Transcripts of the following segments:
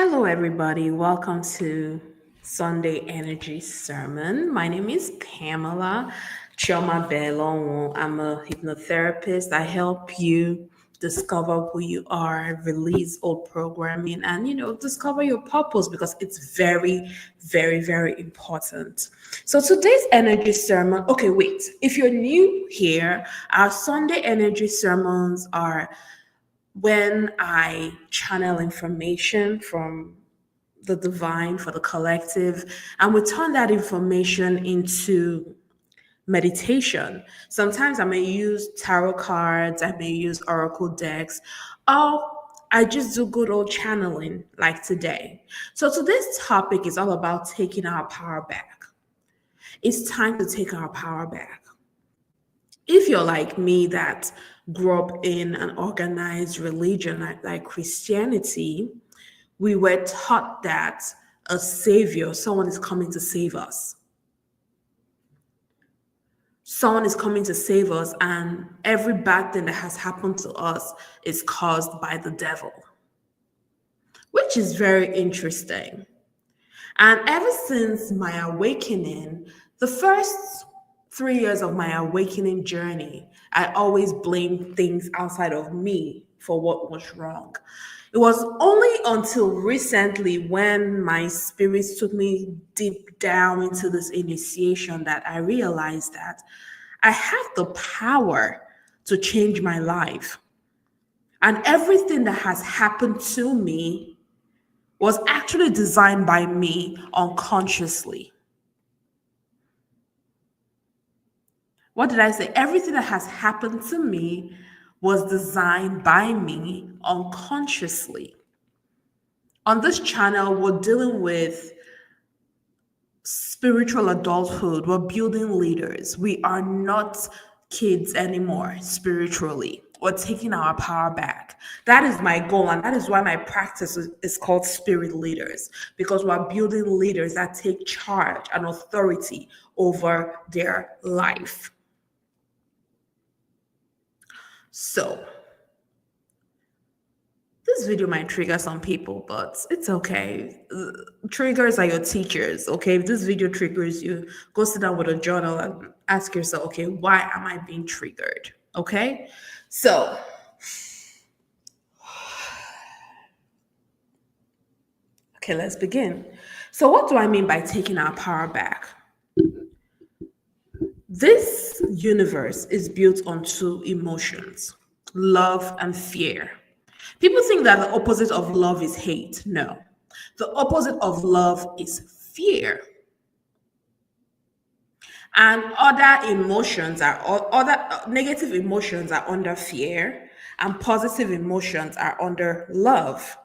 Hello, everybody. Welcome to Sunday Energy Sermon. My name is Pamela Chioma Belonwo. I'm a hypnotherapist. I help you discover who you are, release old programming, and discover your purpose because it's very, very, very important. So today's energy sermon. Okay, wait. If you're new here, our Sunday energy sermons are when I channel information from the divine for the collective, and we turn that information into meditation. Sometimes I may use tarot cards, I may use oracle decks, or I just do good old channeling like today. So today's topic is all about taking our power back. It's time to take our power back. If you're like me that grew up in an organized religion like Christianity, we were taught that a savior, someone is coming to save us. Someone is coming to save us, and every bad thing that has happened to us is caused by the devil, which is very interesting. And ever since my awakening, the first 3 years of my awakening journey, I always blamed things outside of me for what was wrong. It was only until recently when my spirit took me deep down into this initiation that I realized that I have the power to change my life. And everything that has happened to me was actually designed by me unconsciously. What did I say? Everything that has happened to me was designed by me unconsciously. On this channel, we're dealing with spiritual adulthood. We're building leaders. We are not kids anymore spiritually. We're taking our power back. That is my goal, and that is why my practice is called Spirit Leaders, because we're building leaders that take charge and authority over their life. So, this video might trigger some people, but it's okay. Triggers are your teachers, okay? If this video triggers you, go sit down with a journal and ask yourself, okay, why am I being triggered? Okay? So, okay, let's begin. So, what do I mean by taking our power back? This universe is built on two emotions, love and fear. People think that the opposite of love is hate. No. The opposite of love is fear. And other negative emotions are under fear, and positive emotions are under love.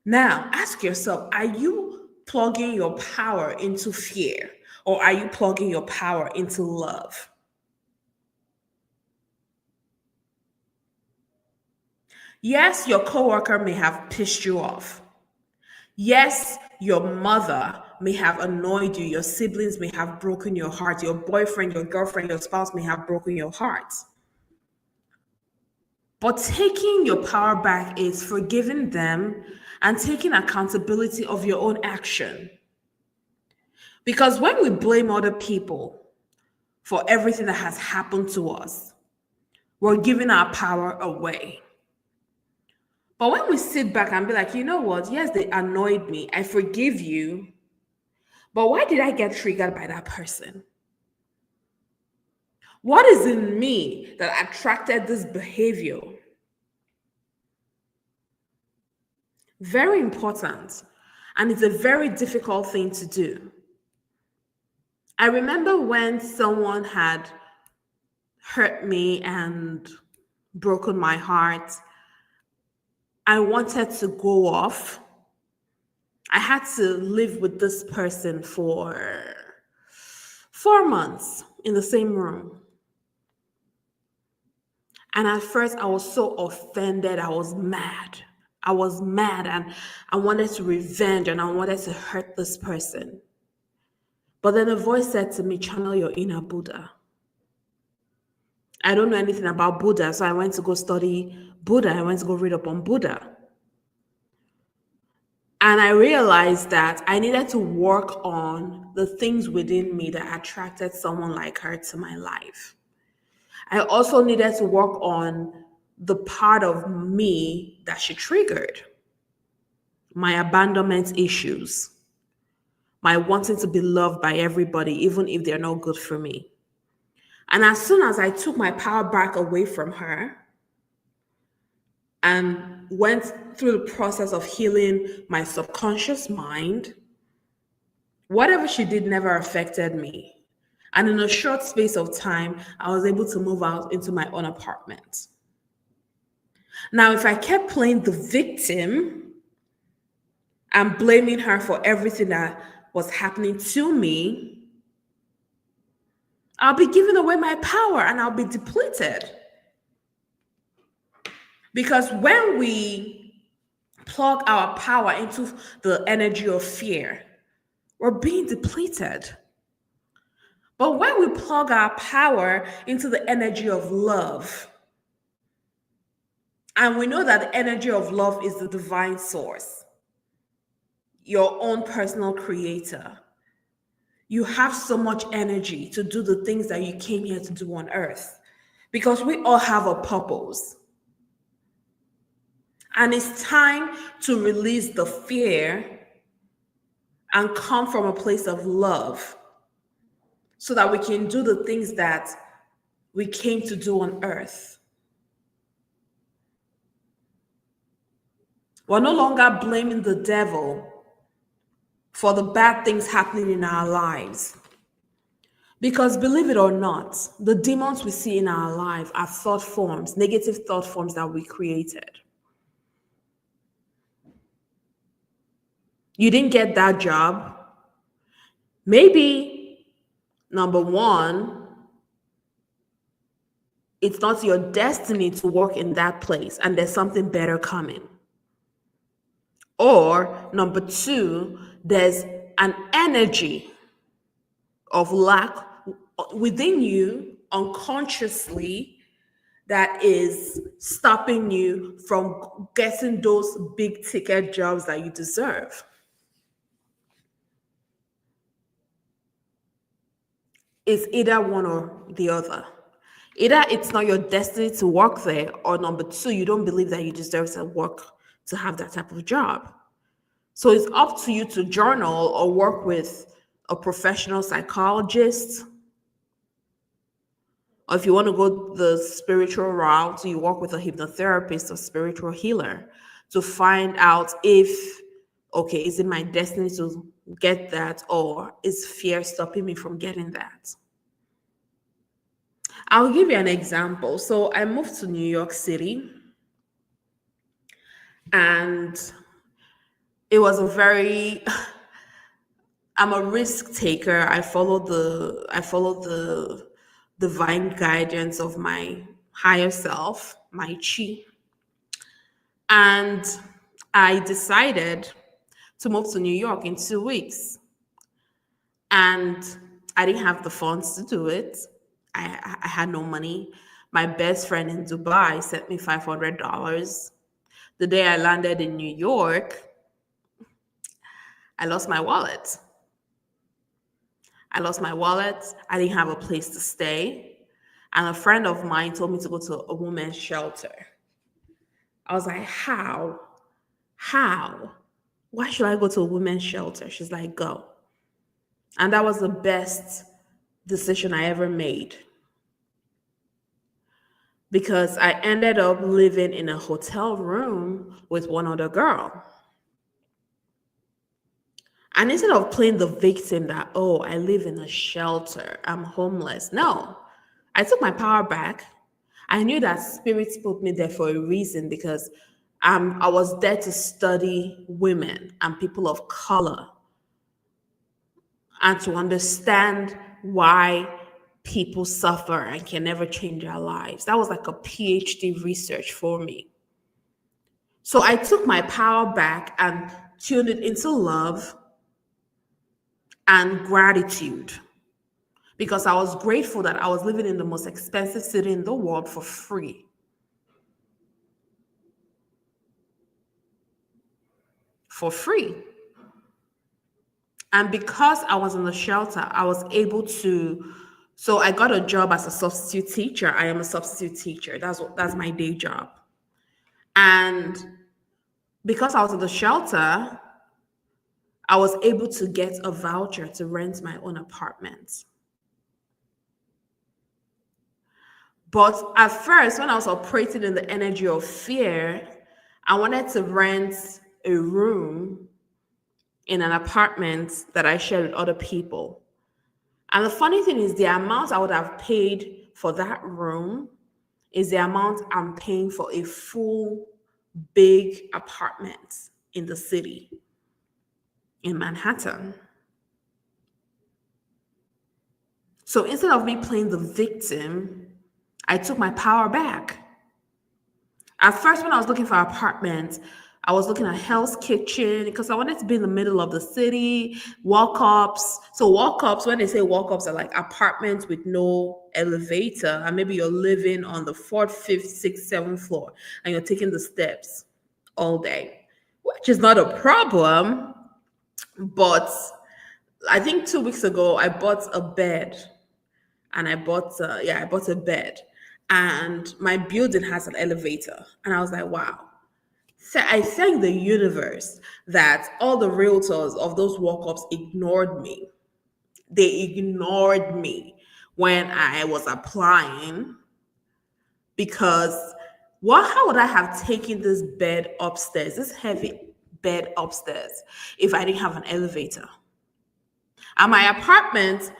Now, ask yourself, are you plugging your power into fear, or are you plugging your power into love? Yes, your coworker may have pissed you off. Yes, your mother may have annoyed you. Your siblings may have broken your heart. Your boyfriend, your girlfriend, your spouse may have broken your heart. But taking your power back is forgiving them and taking accountability of your own action. Because when we blame other people for everything that has happened to us, we're giving our power away. But when we sit back and be like, you know what? Yes, they annoyed me. I forgive you. But why did I get triggered by that person? What is in me that attracted this behavior? Very important. And it's a very difficult thing to do. I remember when someone had hurt me and broken my heart, I wanted to go off. I had to live with this person for 4 months in the same room. And at first, I was so offended. I was mad. And I wanted to revenge and I wanted to hurt this person. But then a voice said to me, channel your inner Buddha. I don't know anything about Buddha, so I went to go study Buddha. I went to go read up on Buddha. And I realized that I needed to work on the things within me that attracted someone like her to my life. I also needed to work on the part of me that she triggered, my abandonment issues, my wanting to be loved by everybody, even if they're not good for me. And as soon as I took my power back away from her and went through the process of healing my subconscious mind, whatever she did never affected me. And in a short space of time, I was able to move out into my own apartment. Now, if I kept playing the victim and blaming her for everything that was happening to me, I'll be giving away my power and I'll be depleted. Because when we plug our power into the energy of fear, we're being depleted. But when we plug our power into the energy of love, and we know that the energy of love is the divine source, your own personal creator, you have so much energy to do the things that you came here to do on earth. Because we all have a purpose. And it's time to release the fear and come from a place of love so that we can do the things that we came to do on earth. We're no longer blaming the devil for the bad things happening in our lives. Because believe it or not, the demons we see in our life are thought forms, negative thought forms that we created. You didn't get that job. Maybe, number one, it's not your destiny to work in that place and there's something better coming. Or number two, there's an energy of lack within you unconsciously that is stopping you from getting those big ticket jobs that you deserve. It's either one or the other. Either it's not your destiny to work there, or number two, you don't believe that you deserve to work to have that type of job. So it's up to you to journal or work with a professional psychologist. Or if you want to go the spiritual route, you work with a hypnotherapist or spiritual healer to find out if, okay, is it my destiny to get that, or is fear stopping me from getting that? I'll give you an example. So I moved to New York City, and it was a very I'm a risk taker. I follow the divine guidance of my higher self, my chi. And I decided to move to New York in 2 weeks. And I didn't have the funds to do it. I had no money. My best friend in Dubai sent me $500. The day I landed in New York, I lost my wallet. I lost my wallet. I didn't have a place to stay. And a friend of mine told me to go to a women's shelter. I was like, how? How? Why should I go to a women's shelter? She's like, go. And that was the best decision I ever made, because I ended up living in a hotel room with one other girl. And instead of playing the victim that, oh, I live in a shelter, I'm homeless. No, I took my power back. I knew that spirits put me there for a reason, because I was there to study women and people of color and to understand why people suffer and can never change their lives. That was like a PhD research for me. So I took my power back and tuned it into love and gratitude, because I was grateful that I was living in the most expensive city in the world for free. for free. And because I was in the shelter, I was able to. So I got a job as a substitute teacher. I am a substitute teacher. That's my day job. And because I was in the shelter, I was able to get a voucher to rent my own apartment. But at first, when I was operating in the energy of fear, I wanted to rent a room in an apartment that I shared with other people. And the funny thing is, the amount I would have paid for that room is the amount I'm paying for a full, big apartment in the city, in Manhattan. So instead of me playing the victim, I took my power back. At first, when I was looking for apartments, I was looking at Hell's Kitchen because I wanted to be in the middle of the city, walk-ups. So walk-ups, when they say walk-ups, are like apartments with no elevator, and maybe you're living on the fourth, fifth, sixth, seventh floor, and you're taking the steps all day, which is not a problem. But I think 2 weeks ago, I bought a bed, and I bought a bed, and my building has an elevator, and I was like, wow. So I thank the universe that all the realtors of those walk-ups ignored me. They ignored me when I was applying because how would I have taken this bed upstairs, this heavy bed upstairs, if I didn't have an elevator? And my apartment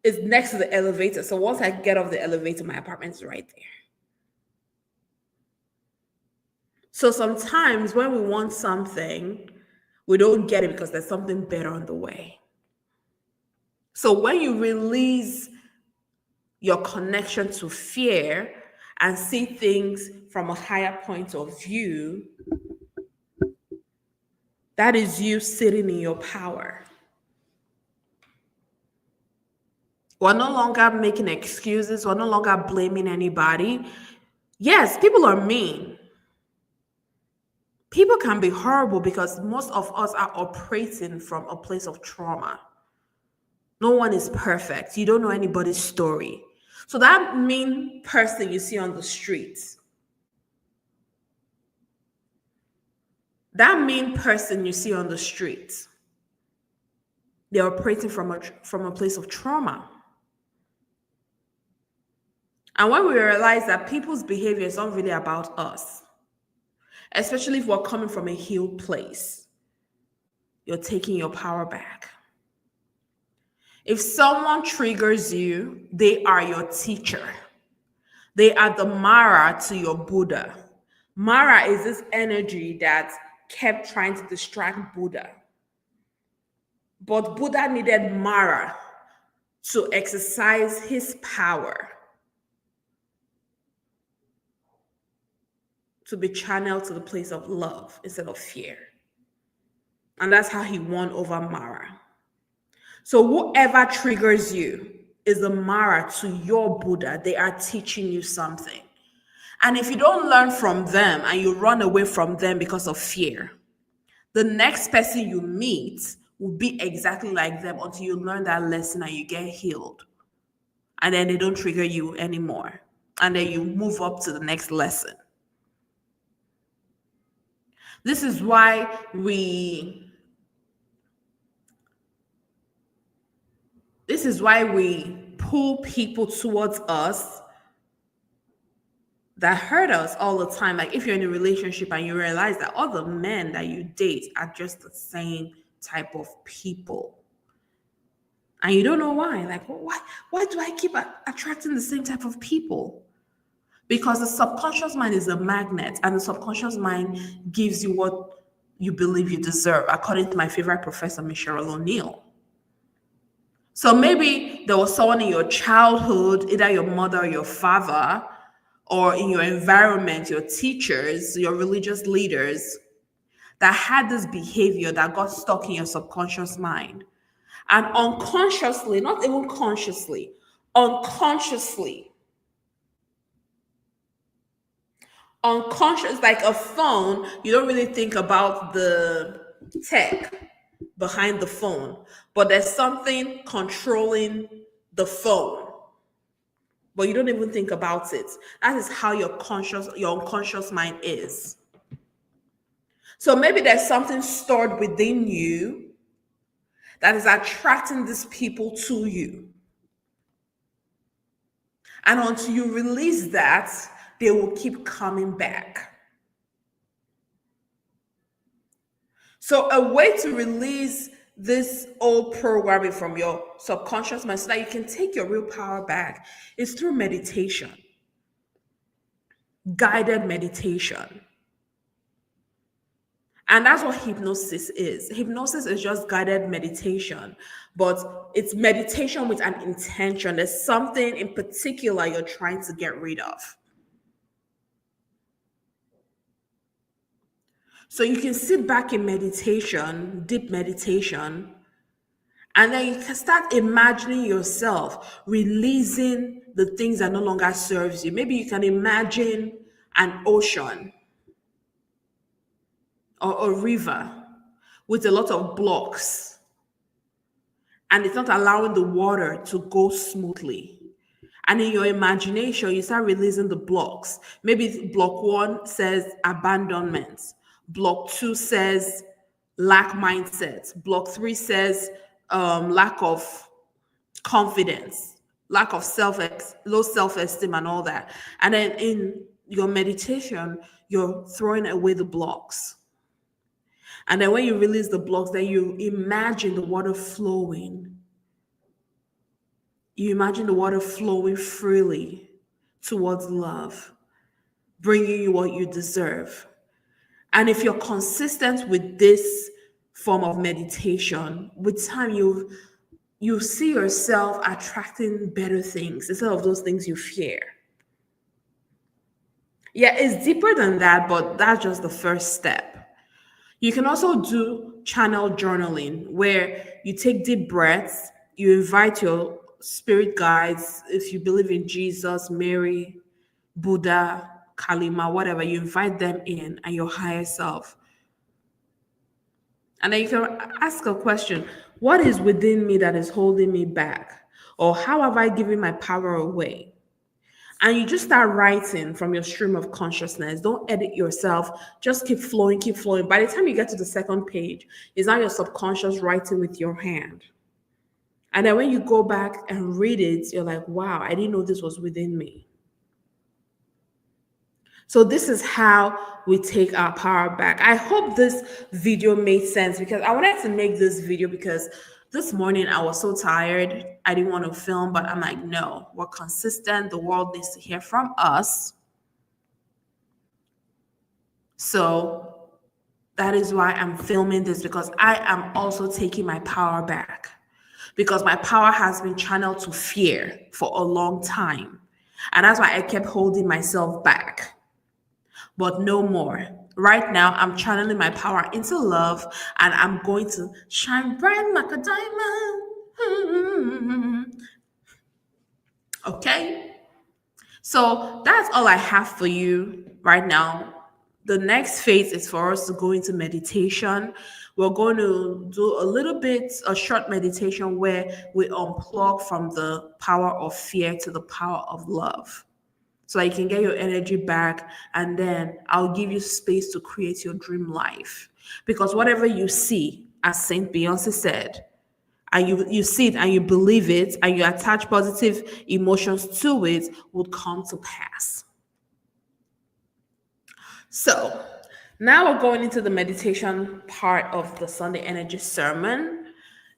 is next to the elevator. So once I get off the elevator, my apartment is right there. So sometimes when we want something, we don't get it because there's something better on the way. So when you release your connection to fear and see things from a higher point of view, that is you sitting in your power. We're no longer making excuses. We're no longer blaming anybody. Yes, people are mean. People can be horrible because most of us are operating from a place of trauma. No one is perfect. You don't know anybody's story. So that mean person you see on the streets, they're operating from a place of trauma. And when we realize that people's behavior is not really about us, especially if we're coming from a healed place, you're taking your power back. If someone triggers you, they are your teacher. They are the Mara to your Buddha. Mara is this energy that kept trying to distract Buddha. But Buddha needed Mara to exercise his power, to be channeled to the place of love instead of fear. And that's how he won over Mara. So whoever triggers you is the Mara to your Buddha. They are teaching you something. And if you don't learn from them and you run away from them because of fear, the next person you meet will be exactly like them until you learn that lesson and you get healed. And then they don't trigger you anymore. And then you move up to the next lesson. This is why we pull people towards us that hurt us all the time. Like if you're in a relationship and you realize that all the men that you date are just the same type of people. And you don't know why. Like, why do I keep attracting the same type of people? Because the subconscious mind is a magnet, and the subconscious mind gives you what you believe you deserve, according to my favorite professor, Michelle O'Neill. So maybe there was someone in your childhood, either your mother or your father, or in your environment, your teachers, your religious leaders, that had this behavior that got stuck in your subconscious mind. And unconsciously, not even consciously, unconsciously, unconscious, like a phone, you don't really think about the tech behind the phone, but there's something controlling the phone, but you don't even think about it. That is how your unconscious mind is. So maybe there's something stored within you that is attracting these people to you. And until you release that, they will keep coming back. So, a way to release this old programming from your subconscious mind so that you can take your real power back is through meditation, guided meditation. And that's what hypnosis is. Hypnosis is just guided meditation, but it's meditation with an intention. There's something in particular you're trying to get rid of. So you can sit back in meditation, deep meditation, and then you can start imagining yourself releasing the things that no longer serves you. Maybe you can imagine an ocean or a river with a lot of blocks, and it's not allowing the water to go smoothly. And in your imagination, you start releasing the blocks. Maybe block one says abandonment, block two says lack mindset, block three says lack of confidence, lack of low self-esteem, and all that. And then in your meditation, you're throwing away the blocks. And then when you release the blocks, then you imagine the water flowing. You imagine the water flowing freely towards love, bringing you what you deserve. And if you're consistent with this form of meditation, with time you see yourself attracting better things instead of those things you fear. Yeah, it's deeper than that, but that's just the first step. You can also do channel journaling where you take deep breaths, you invite your spirit guides, if you believe in Jesus, Mary, Buddha, Kalima, whatever, you invite them in and your higher self. And then you can ask a question: what is within me that is holding me back? Or how have I given my power away? And you just start writing from your stream of consciousness. Don't edit yourself. Just keep flowing, keep flowing. By the time you get to the second page, it's now your subconscious writing with your hand. And then when you go back and read it, you're like, wow, I didn't know this was within me. So this is how we take our power back. I hope this video made sense because I wanted to make this video because this morning I was so tired. I didn't want to film, but I'm like, no, we're consistent. The world needs to hear from us. So that is why I'm filming this, because I am also taking my power back, because my power has been channeled to fear for a long time. And that's why I kept holding myself back. But no more. Right now, I'm channeling my power into love, and I'm going to shine bright like a diamond. Okay? So that's all I have for you right now. The next phase is for us to go into meditation. We're going to do a short meditation where we unplug from the power of fear to the power of love, so that you can get your energy back, and then I'll give you space to create your dream life. Because whatever you see, as Saint Beyonce said, and you see it and you believe it and you attach positive emotions to it, would come to pass. So now we're going into the meditation part of the Sunday Energy Sermon.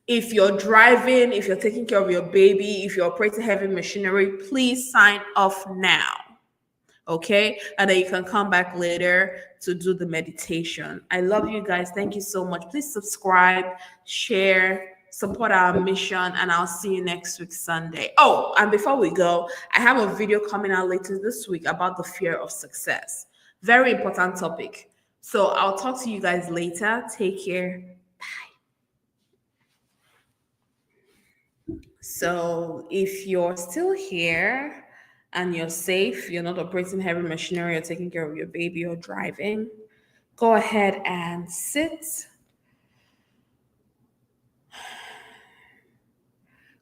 If you're driving, if you're taking care of your baby, if you're operating heavy machinery, please sign off now. Okay, and then you can come back later to do the meditation. I love you guys. Thank you so much. Please subscribe, share, support our mission, and I'll see you next week Sunday. Oh, and before we go, I have a video coming out later this week about the fear of success. Very important topic. So I'll talk to you guys later. Take care. So if you're still here and you're safe, you're not operating heavy machinery, you're taking care of your baby or driving, go ahead and sit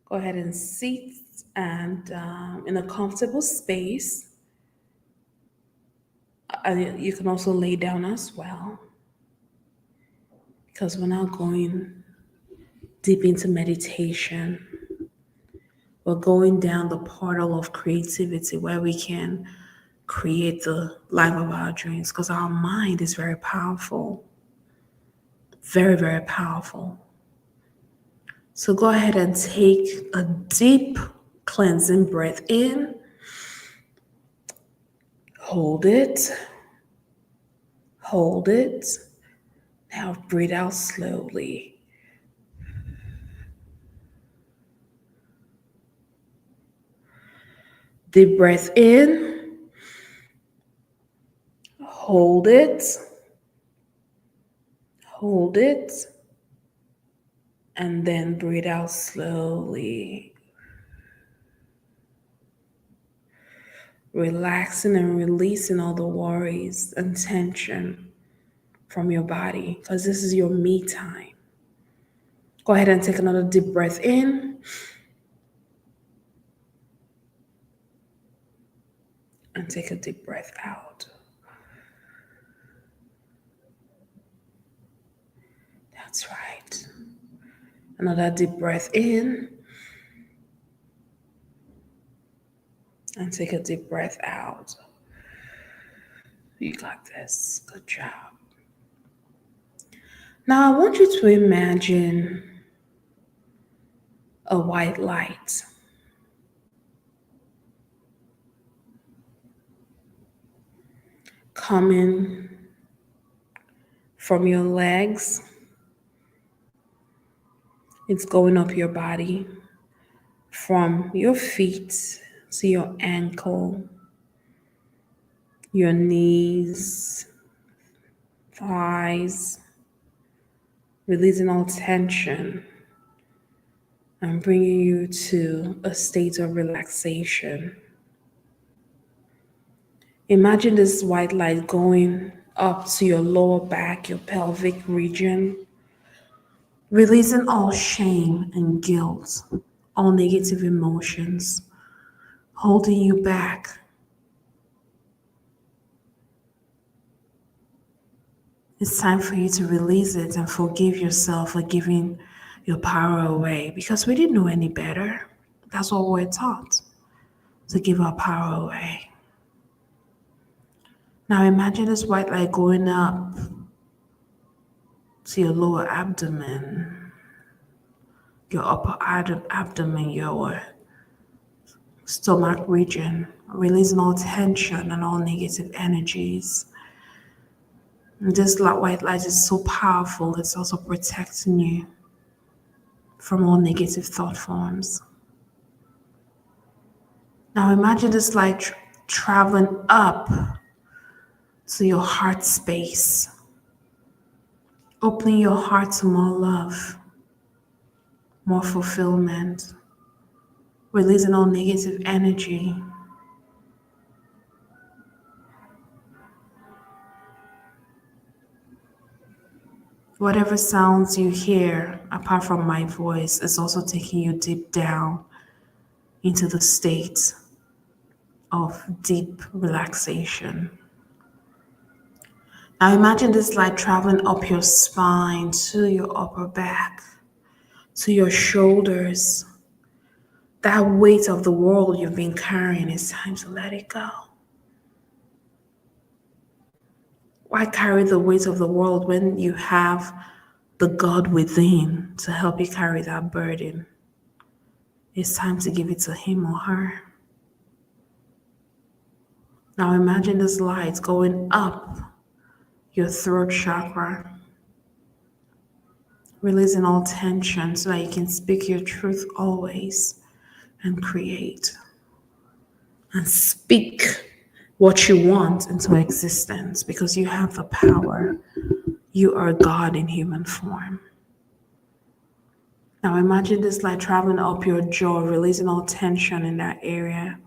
Go ahead and sit and in a comfortable space. You can also lay down as well because we're now going deep into meditation. We're going down the portal of creativity where we can create the life of our dreams because our mind is very powerful. Very, very powerful. So go ahead and take a deep cleansing breath in. Hold it. Hold it. Now breathe out slowly. Deep breath in. Hold it. Hold it. And then breathe out slowly. Relaxing and releasing all the worries and tension from your body because this is your me time. Go ahead and take another deep breath in and take a deep breath out. That's right. Another deep breath in and take a deep breath out. You got this. Good job. Now I want you to imagine a white light coming from your legs. It's going up your body from your feet to your ankle, your knees, thighs, releasing all tension and bringing you to a state of relaxation. Imagine this white light going up to your lower back, your pelvic region, releasing all shame and guilt, all negative emotions, holding you back. It's time for you to release it and forgive yourself for giving your power away because we didn't know any better. That's what we're taught, to give our power away. Now imagine this white light going up to your lower abdomen, your upper abdomen, your stomach region, releasing all tension and all negative energies. And this white light is so powerful, it's also protecting you from all negative thought forms. Now imagine this light traveling up to your heart space, opening your heart to more love, more fulfillment, releasing all negative energy. Whatever sounds you hear, apart from my voice, is also taking you deep down into the state of deep relaxation. Now imagine this light traveling up your spine to your upper back, to your shoulders. That weight of the world you've been carrying, it's time to let it go. Why carry the weight of the world when you have the God within to help you carry that burden? It's time to give it to him or her. Now imagine this light going up your throat chakra, releasing all tension so that you can speak your truth always and create and speak what you want into existence because you have the power. You are God in human form. Now imagine this light traveling up your jaw, releasing all tension in that area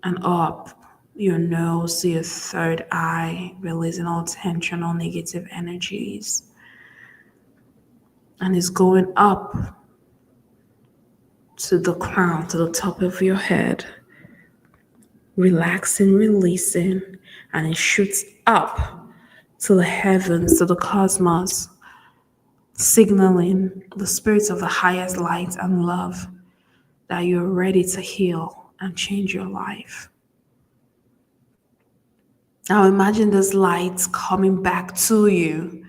and up your nose to your third eye, releasing all tension, all negative energies. And it's going up to the crown, to the top of your head, relaxing, releasing, and it shoots up to the heavens, to the cosmos, signaling the spirits of the highest light and love that you're ready to heal and change your life. Now imagine this light coming back to you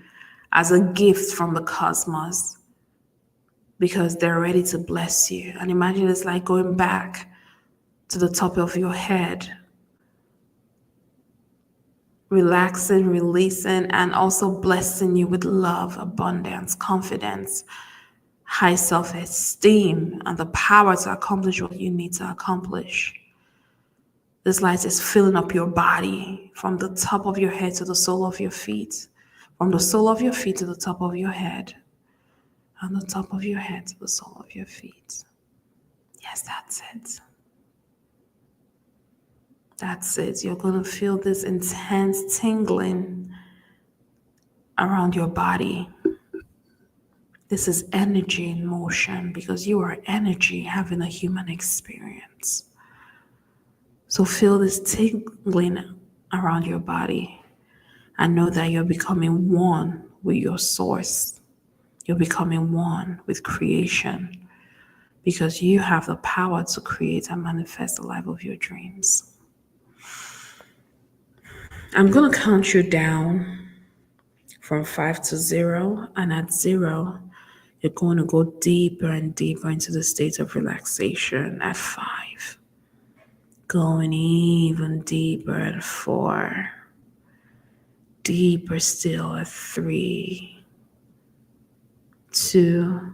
as a gift from the cosmos because they're ready to bless you. And imagine it's like going back to the top of your head, relaxing, releasing, and also blessing you with love, abundance, confidence, high self esteem, and the power to accomplish what you need to accomplish. This light is filling up your body from the top of your head to the sole of your feet, from the sole of your feet to the top of your head, and the top of your head to the sole of your feet. Yes, that's it. That's it. You're going to feel this intense tingling around your body. This is energy in motion because you are energy having a human experience. So feel this tingling around your body and know that you're becoming one with your source. You're becoming one with creation because you have the power to create and manifest the life of your dreams. I'm going to count you down from 5 to 0, and at 0, you're going to go deeper and deeper into the state of relaxation at 5, going even deeper at 4, deeper still at 3, 2,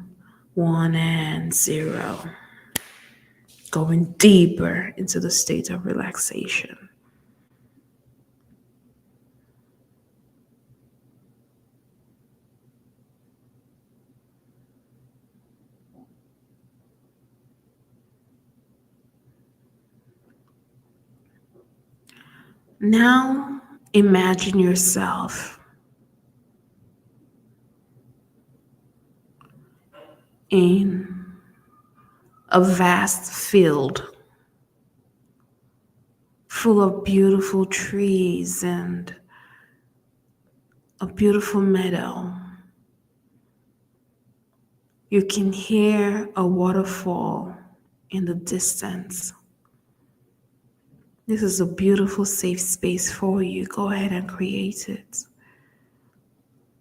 1, and 0, going deeper into the state of relaxation. Now imagine yourself in a vast field full of beautiful trees and a beautiful meadow. You can hear a waterfall in the distance. This is a beautiful, safe space for you. Go ahead and create it.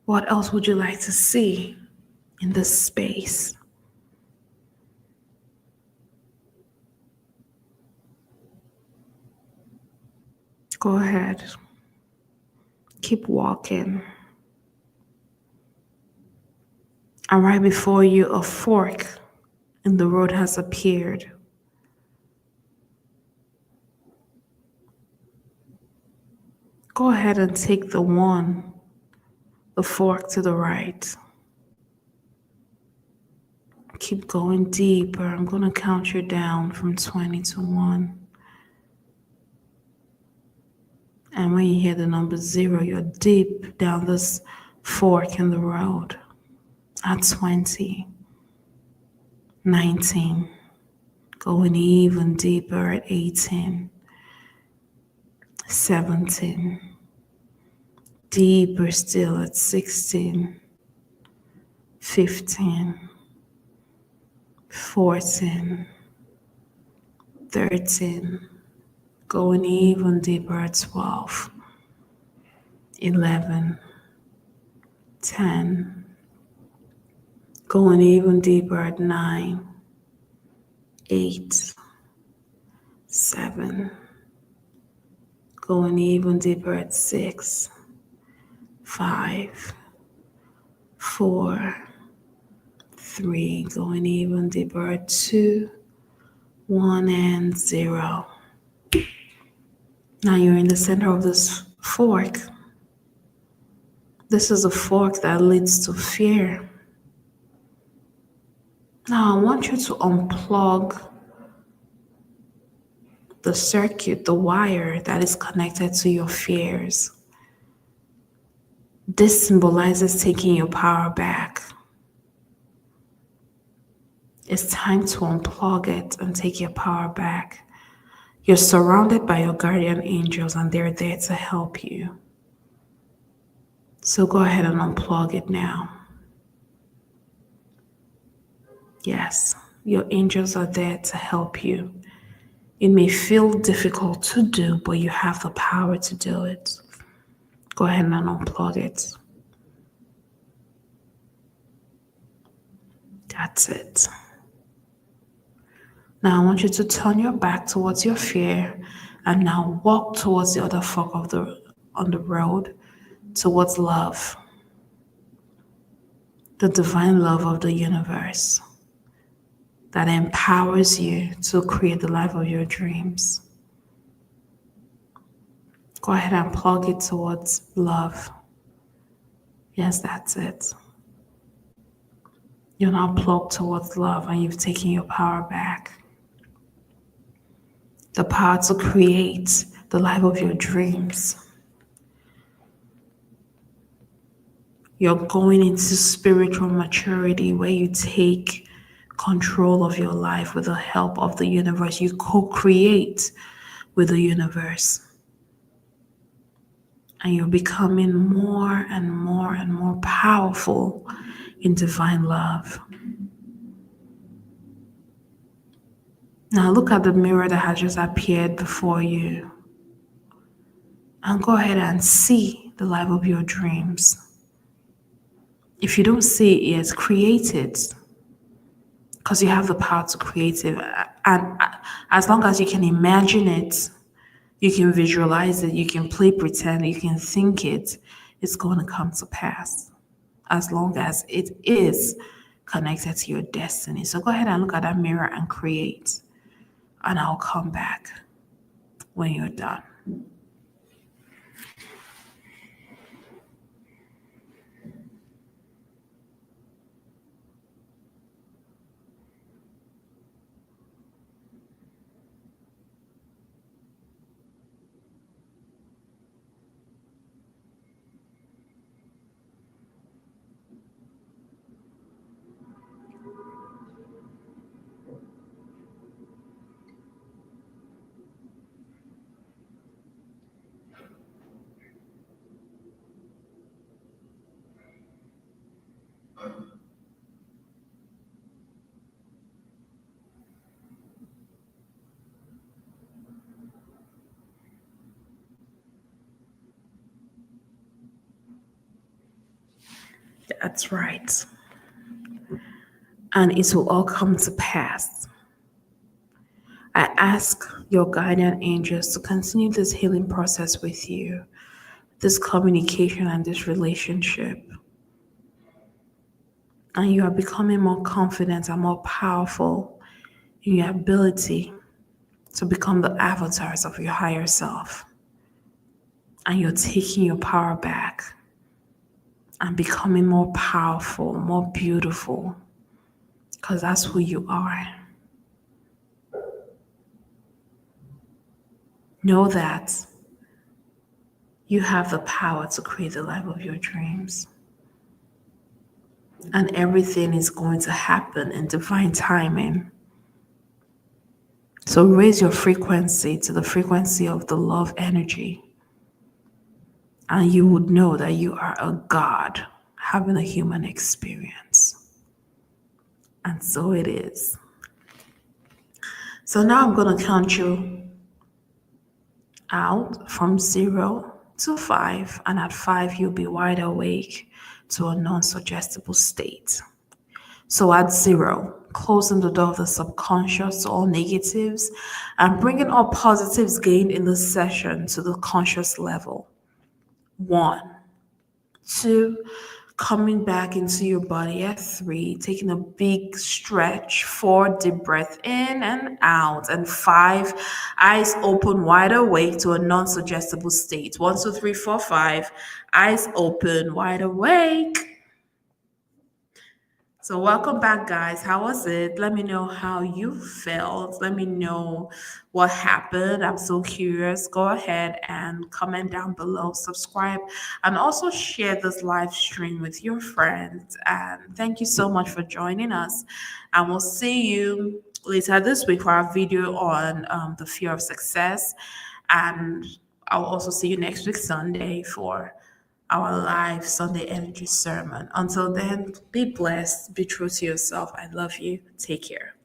What else would you like to see in this space? Go ahead. Keep walking. And right before you, a fork in the road has appeared. Go ahead and take the fork to the right. Keep going deeper. I'm going to count you down from 20 to 1. And when you hear the number 0, you're deep down this fork in the road. At 20, 19, going even deeper at 18, 17, deeper still at 16, 15, 14, 13, going even deeper at 12, 11, 10, going even deeper at 9, 8, 7, going even deeper at 6, 5, 4, 3, going even deeper at 2, 1, and 0. Now you're in the center of this fork. This is a fork that leads to fear. Now I want you to unplug the circuit, the wire that is connected to your fears. This symbolizes taking your power back. It's time to unplug it and take your power back. You're surrounded by your guardian angels and they're there to help you. So go ahead and unplug it now. Yes, your angels are there to help you. It may feel difficult to do, but you have the power to do it. Go ahead and unplug it. That's it. Now I want you to turn your back towards your fear and now walk towards the other fork of on the road towards love, the divine love of the universe that empowers you to create the life of your dreams. Go ahead and plug it towards love. Yes, that's it. You're now plugged towards love and you've taken your power back. The power to create the life of your dreams. You're going into spiritual maturity where you take control of your life with the help of the universe. You co-create with the universe. And you're becoming more and more and more powerful in divine love. Now look at the mirror that has just appeared before you. And go ahead and see the life of your dreams. If you don't see it yet, create it. Because you have the power to create it. And as long as you can imagine it, you can visualize it, you can play pretend, you can think it, it's going to come to pass. As long as it is connected to your destiny. So go ahead and look at that mirror and create. And I'll come back when you're done. That's right. And it will all come to pass. I ask your guardian angels to continue this healing process with you, this communication and this relationship. And you are becoming more confident and more powerful in your ability to become the avatars of your higher self. And you're taking your power back and becoming more powerful, more beautiful, because that's who you are. Know that you have the power to create the life of your dreams. And everything is going to happen in divine timing. So raise your frequency to the frequency of the love energy. And you would know that you are a God having a human experience. And so it is. So now I'm going to count you out from 0 to 5. And at 5, you'll be wide awake to a non-suggestible state. So at 0, closing the door of the subconscious to all negatives and bringing all positives gained in the session to the conscious level. 1, 2, coming back into your body at 3, taking a big stretch. 4, deep breath in and out. And 5, eyes open wide awake to a non-suggestible state. 1, 2, 3, 4, 5, eyes open wide awake. So, welcome back, guys. How was it? Let me know how you felt. Let me know what happened. I'm so curious. Go ahead and comment down below, subscribe, and also share this live stream with your friends. And thank you so much for joining us. And we'll see you later this week for our video on the fear of success. And I'll also see you next week, Sunday, for our live Sunday energy sermon. Until then, be blessed, be true to yourself. I love you. Take care.